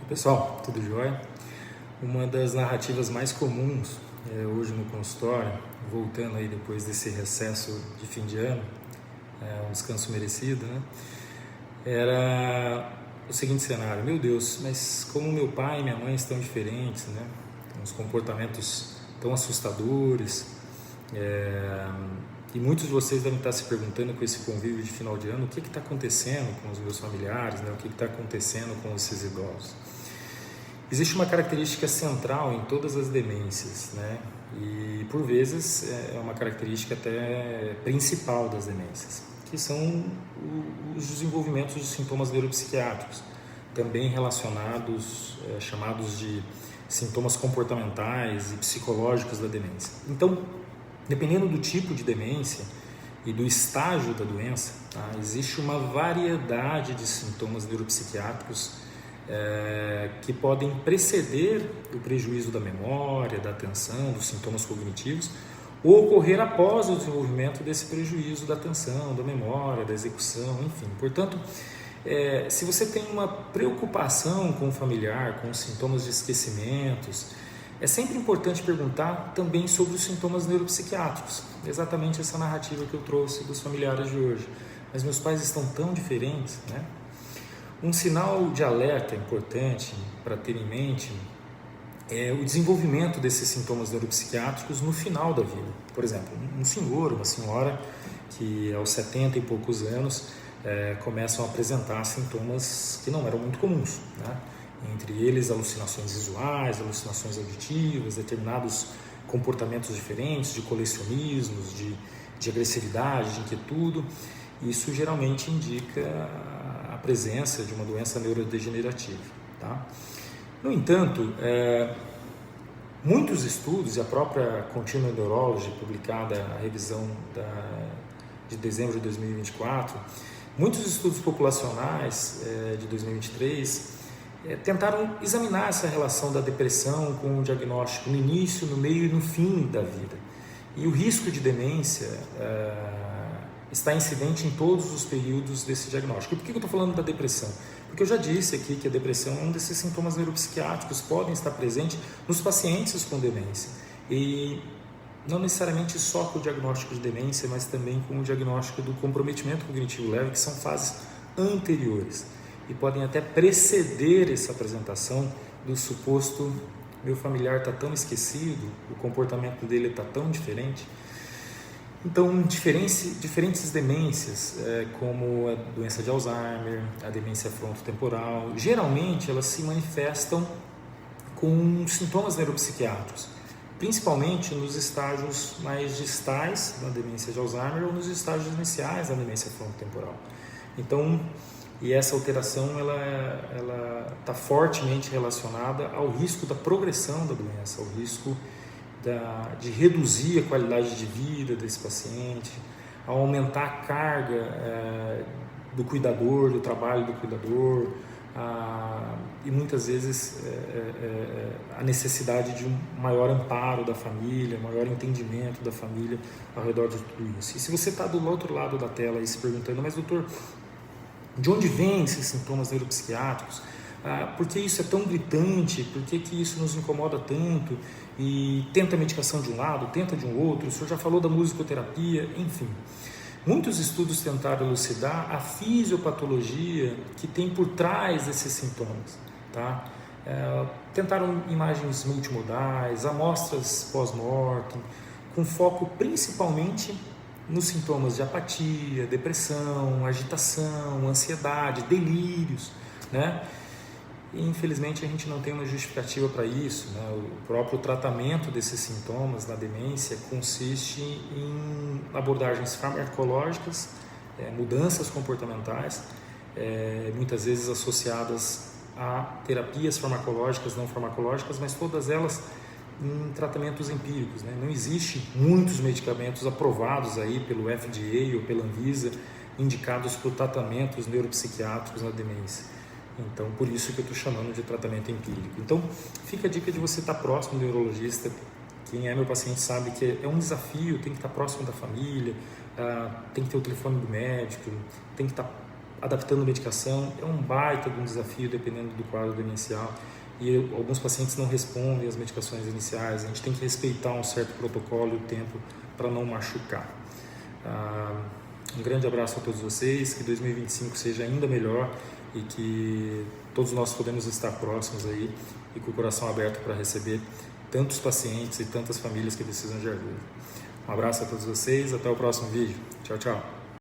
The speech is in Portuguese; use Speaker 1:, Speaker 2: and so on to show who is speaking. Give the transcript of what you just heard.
Speaker 1: Pessoal, tudo jóia? Uma das narrativas mais comuns hoje no consultório, voltando aí depois desse recesso de fim de ano, um descanso merecido, né? Era o seguinte cenário: meu Deus, mas como meu pai e minha mãe estão diferentes, né? Tem uns comportamentos tão assustadores, e muitos de vocês devem estar se perguntando com esse convívio de final de ano, o que está acontecendo com os meus familiares, né? O que está acontecendo com esses idosos? Existe uma característica central em todas as demências, né? E por vezes é uma característica até principal das demências, que são os desenvolvimentos de sintomas neuropsiquiátricos, também relacionados, chamados de sintomas comportamentais e psicológicos da demência. Então, dependendo do tipo de demência e do estágio da doença, tá? Existe uma variedade de sintomas neuropsiquiátricos que podem preceder o prejuízo da memória, da atenção, dos sintomas cognitivos, ou ocorrer após o desenvolvimento desse prejuízo da atenção, da memória, da execução, enfim. Portanto, se você tem uma preocupação com o familiar, com os sintomas de esquecimentos, é sempre importante perguntar também sobre os sintomas neuropsiquiátricos. Exatamente essa narrativa que eu trouxe dos familiares de hoje. Mas meus pais estão tão diferentes, né? Um sinal de alerta importante para ter em mente é o desenvolvimento desses sintomas neuropsiquiátricos no final da vida. Por exemplo, um senhor, uma senhora que aos 70 e poucos anos começam a apresentar sintomas que não eram muito comuns, né? Entre eles alucinações visuais, alucinações auditivas, determinados comportamentos diferentes de colecionismos, de agressividade, de inquietude. Isso geralmente indica a presença de uma doença neurodegenerativa, tá? No entanto, muitos estudos, e a própria Continuing Neurology, publicada a revisão de dezembro de 2024, muitos estudos populacionais de 2023 tentaram examinar essa relação da depressão com o diagnóstico no início, no meio e no fim da vida. E o risco de demência está incidente em todos os períodos desse diagnóstico. E por que eu estou falando da depressão? Porque eu já disse aqui que a depressão é um desses sintomas neuropsiquiátricos que podem estar presentes nos pacientes com demência. E não necessariamente só com o diagnóstico de demência, mas também com o diagnóstico do comprometimento cognitivo leve, que são fases anteriores e podem até preceder essa apresentação do suposto meu familiar está tão esquecido, o comportamento dele está tão diferente. Então, diferentes demências, como a doença de Alzheimer, a demência frontotemporal, geralmente elas se manifestam com sintomas neuropsiquiátricos, principalmente nos estágios mais distais da demência de Alzheimer ou nos estágios iniciais da demência frontotemporal. Então, e essa alteração ela está fortemente relacionada ao risco da progressão da doença, ao risco de reduzir a qualidade de vida desse paciente, a aumentar a carga do cuidador, do trabalho do cuidador, e muitas vezes a necessidade de um maior amparo da família, maior entendimento da família ao redor de tudo isso. E se você está do outro lado da tela aí se perguntando, mas doutor, de onde vêm esses sintomas neuropsiquiátricos? Por que isso é tão gritante? Por que isso nos incomoda tanto? E tenta a medicação de um lado, tenta de um outro. O senhor já falou da musicoterapia, enfim. Muitos estudos tentaram elucidar a fisiopatologia que tem por trás desses sintomas, tá? Tentaram imagens multimodais, amostras pós-mortem, com foco principalmente nos sintomas de apatia, depressão, agitação, ansiedade, delírios, né? E, infelizmente, a gente não tem uma justificativa para isso, né? O próprio tratamento desses sintomas na demência consiste em abordagens farmacológicas, mudanças comportamentais, muitas vezes associadas a terapias farmacológicas, não farmacológicas, mas todas elas em tratamentos empíricos, né? Não existe muitos medicamentos aprovados aí pelo FDA ou pela Anvisa indicados para tratamentos neuropsiquiátricos na demência. Então, por isso que eu estou chamando de tratamento empírico. Então, fica a dica de você estar próximo do neurologista. Quem é meu paciente sabe que é um desafio, tem que estar próximo da família, tem que ter o telefone do médico, tem que estar adaptando a medicação. É um baita de um desafio dependendo do quadro demencial. E alguns pacientes não respondem às medicações iniciais. A gente tem que respeitar um certo protocolo e o tempo para não machucar. Um grande abraço a todos vocês, que 2025 seja ainda melhor e que todos nós podemos estar próximos aí e com o coração aberto para receber tantos pacientes e tantas famílias que precisam de ajuda. Um abraço a todos vocês, até o próximo vídeo. Tchau, tchau.